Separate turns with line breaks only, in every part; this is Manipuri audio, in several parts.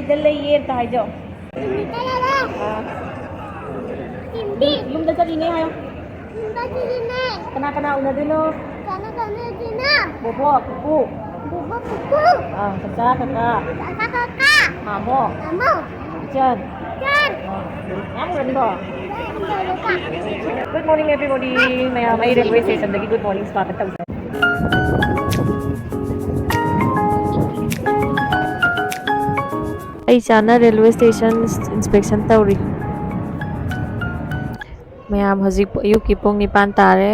ꯁꯤꯗ ꯂꯩꯌꯦ ꯑꯝꯇ ꯍꯥꯏꯖꯧ. ꯌꯨꯝꯗ ꯆꯠꯂꯤꯅꯦ ꯍꯥꯏꯌꯣ. ꯀꯅꯥ ꯀꯅꯥ ꯎꯅꯗꯣꯏꯅꯣ? ꯕꯣꯕꯣꯛ, ꯄꯨꯄꯨ. ꯀꯀꯥ, ꯃꯥꯃꯣ, ꯏꯆꯟ. ꯌꯥꯝ ꯎꯅꯅꯤꯀꯣ. Good morning everybody. ꯃꯌꯥꯝ ꯑꯩ ꯔꯦꯜꯋꯦ ꯁ꯭ꯇꯦꯁꯟꯗꯒꯤ good morning ꯁ꯭ꯋꯥꯒꯠ ꯇꯧꯖꯔꯤ. ꯑꯩ ꯆꯥꯅ ꯔꯦꯜꯋꯦ ꯁ꯭ꯇꯦꯁꯟ ꯏꯟꯁꯄꯦꯛꯁꯟ ꯇꯧꯔꯤ. ꯃꯌꯥꯝ ꯍꯧꯖꯤꯛ ꯑꯌꯨꯛꯀꯤ ꯄꯨꯡ 9 ꯇꯥꯔꯦ.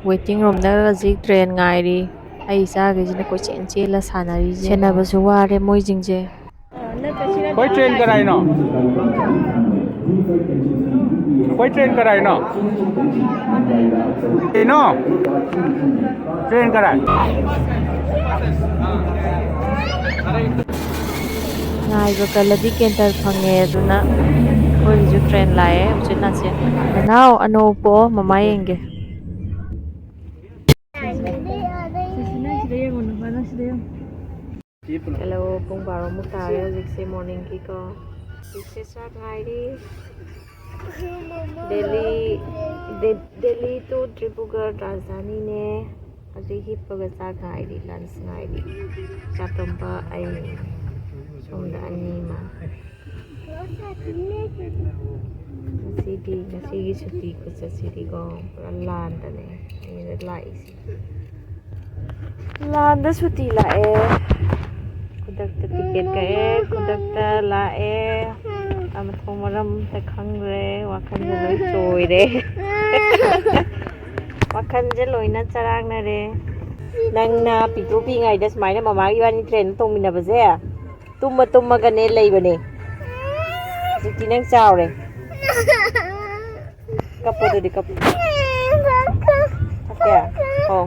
ꯋꯦꯇꯤꯡ ꯔꯨꯝꯗ ꯍꯧꯖꯤꯛ ꯇ꯭ꯔꯦꯟ ꯉꯥꯏꯔꯤ. ꯑꯩ ꯏꯆꯥꯈꯩꯁꯤꯅ ꯀꯣꯏꯆꯦꯟ ꯆꯦꯜꯂ ꯁꯥꯟꯅꯔꯤꯁꯦ. ꯁꯦꯟꯅꯕꯁꯨ ꯋꯥꯔꯦ ꯃꯣꯏꯁꯤꯡꯁꯦ.
कोई ट्रेन कराई ना कोई ट्रेन कराई ना नो ट्रेन कराई
ꯉꯥꯏꯕ ꯀꯜꯂꯗꯤ ꯀꯦꯟꯇꯔ ꯐꯪꯉꯦ ꯑꯗꯨꯅ ꯑꯩꯈꯣꯏꯒꯤꯁꯨ ꯇ꯭ꯔꯦꯟ ꯂꯥꯛꯑꯦ ꯎꯆꯤꯟ ꯅꯥꯆꯤꯟ. ꯅꯅꯥꯎ ꯑꯅꯧꯄꯣ ꯃꯃꯥ ꯌꯦꯡꯒꯦ. ꯍꯦꯜꯂꯣ ꯄꯨꯡ 12ꯃꯨꯛ ꯇꯥꯔꯦ ꯍꯧꯖꯤꯛꯁꯦ ꯃꯣꯔꯅꯤꯡꯒꯤꯀꯣ. ꯍꯧꯖꯤꯛꯁꯦ ꯆꯥꯛ ꯉꯥꯏꯔꯤ. ꯗꯦꯜꯂꯤ ꯇꯨ ꯗꯤꯕ꯭ꯔꯨꯒꯔ ꯔꯥꯖꯙꯥꯅꯤꯅꯦ. ꯍꯧꯖꯤꯛ ꯍꯤꯞꯄꯒ ꯆꯥꯛ ꯉꯥꯏꯔꯤ, ꯂꯟꯁ ꯉꯥꯏꯔꯤ. ꯆꯥꯇꯣꯝꯕ ꯑꯩ ꯁꯣꯝꯗ ꯑꯅꯤꯃ. ꯉꯁꯤꯒꯤ ꯁꯨꯇꯤ ꯈꯨꯆꯠꯁꯤꯗꯤꯀꯣ ꯄꯨꯔꯥ ꯂꯥꯟꯗꯅꯦ ꯑꯩꯅ ꯂꯥꯛꯏꯁꯤ. ꯂꯥꯟꯗ ꯁꯨꯇꯤ ꯂꯥꯛꯑꯦ. ꯈꯨꯗꯛꯇ ꯇꯤꯀꯦꯠ ꯀꯛꯑꯦ, ꯈꯨꯗꯛꯇ ꯂꯥꯛꯑꯦ. ꯃꯊꯣꯡ ꯃꯔꯝ ꯑꯝꯇ ꯈꯪꯗ꯭ꯔꯦ. ꯋꯥꯈꯜꯁꯦ ꯂꯣꯏ ꯆꯣꯏꯔꯦ. ꯋꯥꯈꯜꯁꯦ ꯂꯣꯏꯅ ꯆꯔꯥꯡꯅꯔꯦ. ꯅꯪꯅ ꯄꯤꯛꯇ꯭ꯔꯨ ꯄꯤꯛꯏꯉꯩꯗ ꯁꯨꯃꯥꯏꯅ ꯃꯃꯥꯒꯤ ꯏꯕꯥꯅꯤ ꯇ꯭ꯔꯦꯟ ꯇꯣꯡꯃꯤꯟꯅꯕꯁꯦ ꯇꯨꯝꯃꯒꯅꯦ ꯂꯩꯕꯅꯦ. ꯍꯧꯖꯤꯛꯇꯤ ꯅꯪ ꯆꯥꯎꯔꯦ. ꯀꯞꯄꯣ ꯑꯗꯨꯗꯤ ꯀꯞꯄꯣ. ꯀꯞꯀꯦ? ꯑꯣ.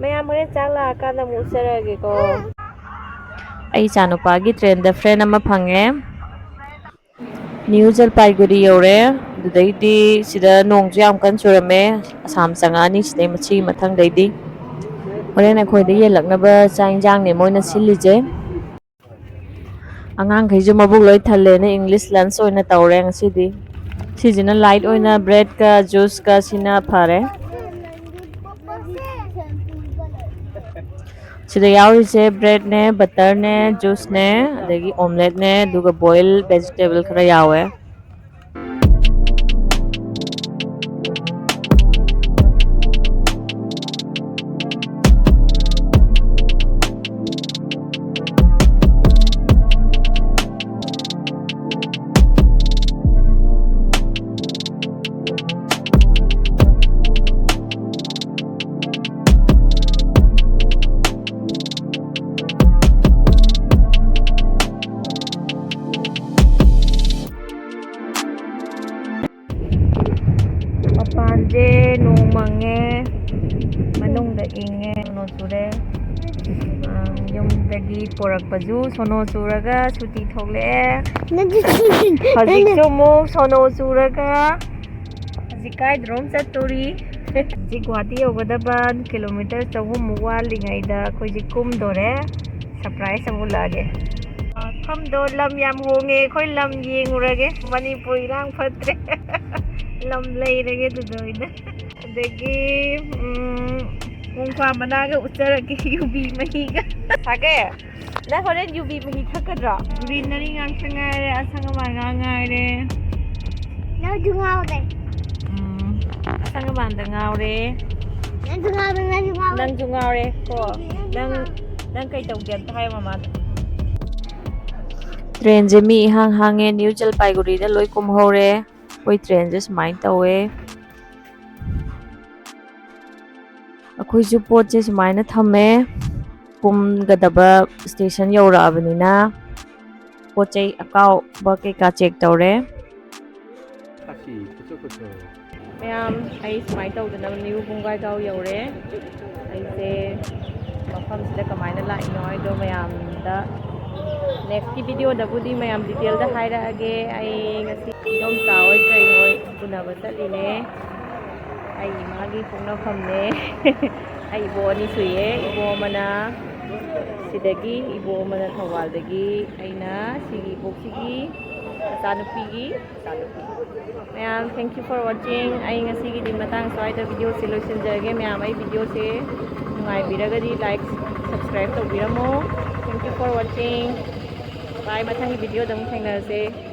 ꯃꯌꯥꯝ ꯍꯣꯔꯦꯟ ꯆꯥꯛ ꯂꯥꯛꯑꯀꯥꯟꯗ ꯑꯃꯨꯛ ꯎꯠꯆꯔꯛꯑꯒꯦꯀꯣ. ꯑꯩ ꯏꯆꯥꯅꯨꯄꯥꯒꯤ ꯇ꯭ꯔꯦꯟꯗ ꯐ꯭ꯔꯦꯟ ꯑꯃ ꯐꯪꯉꯦ. ꯅ꯭ꯌꯨ ꯖꯜꯄꯥꯏꯒꯨꯔꯤ ꯌꯧꯔꯦ. ꯑꯗꯨꯗꯩꯗꯤ ꯁꯤꯗ ꯅꯣꯡꯁꯨ ꯌꯥꯝ ꯀꯟꯅ ꯆꯨꯔꯝꯃꯦ. ꯑꯁꯥꯝ ꯆꯪꯉꯛꯑꯅꯤ ꯁꯤꯗꯩ ꯁꯤꯒꯤ ꯃꯊꯪꯗꯩꯗꯤ. ꯍꯣꯔꯦꯟ ꯑꯩꯈꯣꯏꯗ ꯌꯦꯜꯂꯛꯅꯕ ꯆꯥꯛ ꯏꯟꯁꯥꯡꯅꯦ ꯃꯣꯏꯅ ꯁꯤꯜꯂꯤꯁꯦ. ꯑꯉꯥꯡꯈꯩꯁꯨ ꯃꯕꯨꯛ ꯂꯣꯏ ꯊꯜꯂꯦꯅ ꯏꯪꯂꯤꯁ ꯂꯟꯁ ꯑꯣꯏꯅ ꯇꯧꯔꯦ ꯉꯁꯤꯗꯤ. ꯁꯤꯁꯤꯅ ꯂꯥꯏꯠ ꯑꯣꯏꯅ ꯕ꯭ꯔꯦꯗꯀ ꯖꯨꯁꯀ ꯁꯤꯅ ꯐꯔꯦ. ꯁꯤꯗ ꯌꯥꯎꯔꯤꯁꯦ ꯕ꯭ꯔꯦꯗꯅꯦ, ꯕꯇꯔꯅꯦ, ꯖꯨꯁꯅꯦ, ꯑꯗꯒꯤ ꯑꯣꯝꯂꯦꯠꯅꯦ, ꯑꯗꯨꯒ ꯕꯣꯏꯜ ꯚꯦꯖꯤꯇꯦꯕꯜ ꯈꯔ ꯌꯥꯎꯋꯦ. ꯃꯄꯥꯟꯁꯦ ꯅꯣꯡ ꯃꯪꯉꯦ, ꯃꯅꯨꯡꯗ ꯏꯪꯉꯦ, ꯁꯣꯅꯣ ꯆꯨꯔꯦ. ꯌꯨꯝꯗꯒꯤ ꯄꯣꯔꯛꯄꯁꯨ ꯁꯣꯅꯣ ꯆꯨꯔꯒ ꯁꯨꯇꯤ ꯊꯣꯛꯂꯛꯑꯦ. ꯍꯧꯖꯤꯛꯁꯨ ꯑꯃꯨꯛ ꯁꯣꯅꯣ ꯆꯨꯔꯒ ꯍꯧꯖꯤꯛ ꯀꯥꯏꯗꯅꯣꯝ ꯆꯠꯇꯣꯔꯤ. ꯍꯧꯖꯤꯛ ꯒꯨꯍꯥꯇꯤ ꯌꯧꯒꯗꯕ ꯀꯤꯂꯣꯃꯤꯇꯔ 300ꯃꯨꯛ ꯋꯥꯠꯂꯤꯉꯩꯗ ꯑꯩꯈꯣꯏꯁꯦ ꯀꯨꯝꯗꯣꯔꯦ. ꯁꯔꯄ꯭ꯔꯥꯏꯖ ꯑꯃꯨꯛ ꯂꯥꯛꯑꯒꯦ. ꯃꯐꯝꯗꯣ ꯂꯝ ꯌꯥꯝ ꯍꯣꯡꯉꯦ. ꯑꯩꯈꯣꯏ ꯂꯝ ꯌꯦꯡꯉꯨꯔꯒꯦ. ꯃꯅꯤꯄꯨꯔ ꯏꯔꯥꯡ ꯐꯠꯇ꯭ꯔꯦ. ꯂꯝ ꯂꯩꯔꯒꯦ ꯑꯗꯨꯗ ꯑꯣꯏꯅ. ꯑꯗꯒꯤ ꯀꯣꯡꯀ꯭ꯋꯥ ꯃꯅꯥꯒ ꯎꯠꯆꯔꯛꯀꯦ ꯌꯨꯕꯤ ꯃꯍꯤꯒ. ꯁꯥꯒꯦ ꯅꯪ ꯍꯣꯔꯦꯟ ꯌꯨꯕꯤ ꯃꯍꯤ ꯊꯛꯀꯗ꯭ꯔꯣ? ꯒ꯭ꯔꯤꯅꯔꯤ ꯉꯥꯛꯇ ꯉꯥꯏꯔꯦ, ꯑꯁꯪ ꯑꯃꯥꯟ ꯉꯥꯛ ꯉꯥꯏꯔꯦ.
ꯅꯪꯁꯨ ꯉꯥꯎꯔꯦ.
ꯑꯁꯪ ꯑꯃꯥꯟꯗ ꯉꯥꯎꯔꯦ. ꯅꯪꯁꯨ ꯉꯥꯎꯔꯦ ꯀꯣ. ꯅꯪ ꯀꯩ ꯇꯧꯒꯦ ꯑꯝꯇ ꯍꯥꯏꯌꯣ ꯃꯃꯥꯗ. ꯇ꯭ꯔꯦꯟꯁꯦ ꯃꯤ ꯏꯍꯥꯡ ꯍꯥꯡꯉꯦ. ꯅ꯭ꯌꯨ ꯖꯜꯄꯥꯏꯒꯨꯔꯤꯗ ꯂꯣꯏ ꯀꯨꯝꯍꯧꯔꯦ. ꯑꯩꯈꯣꯏ ꯇ꯭ꯔꯦꯟꯁꯦ ꯁꯨꯃꯥꯏꯅ ꯇꯧꯋꯦ. ꯑꯩꯈꯣꯏꯁꯨ ꯄꯣꯠꯁꯦ ꯁꯨꯃꯥꯏꯅ ꯊꯝꯃꯦ. ꯀꯨꯝꯒꯗꯕ ꯁ꯭ꯇꯦꯁꯟ ꯌꯧꯔꯛꯑꯕꯅꯤꯅ ꯄꯣꯠ ꯆꯩ ꯑꯀꯥꯎꯕ ꯀꯩꯀꯥ ꯆꯦꯛ ꯇꯧꯔꯦ. ꯃꯌꯥꯝ ꯑꯩ ꯁꯨꯃꯥꯏꯅ ꯇꯧꯗꯅ ꯅ꯭ꯌꯨ ꯕꯣꯡꯒꯥꯏꯒꯥꯎ ꯌꯧꯔꯦ. ꯑꯩꯁꯦ ꯃꯐꯝꯁꯤꯗ ꯀꯃꯥꯏꯅ ꯂꯥꯛꯏꯅꯣ ꯍꯥꯏꯗꯣ ꯃꯌꯥꯝꯗ ꯅꯦꯛꯁꯀꯤ ꯚꯤꯗꯤꯑꯣꯗꯕꯨꯗꯤ ꯃꯌꯥꯝ ꯗꯤꯇꯦꯜꯗ ꯍꯥꯏꯔꯛꯑꯒꯦ. ꯑꯩ ꯉꯁꯤ ꯏꯗꯣꯝꯆꯥ ꯍꯣꯏ ꯀꯩ ꯍꯣꯏ ꯎꯅꯕ ꯆꯠꯂꯤꯅꯦ. ꯑꯩ ꯏꯃꯥꯒꯤ ꯄꯣꯛꯅꯐꯝꯅꯦ. ꯑꯩ ꯏꯕꯣ ꯑꯅꯤ ꯁꯨꯏꯌꯦ. ꯏꯕꯣ ꯑꯃꯅ Sidagi ibo amana thawaldagi aina sigi boksigi sanupi. Ma'am, thank you for watching. Ai ngasigi di matang swaida video se loisinjage ma'am ai video se nungai biragadi like subscribe to biramo. Thank you for watching. Bye matang video dam thangnase.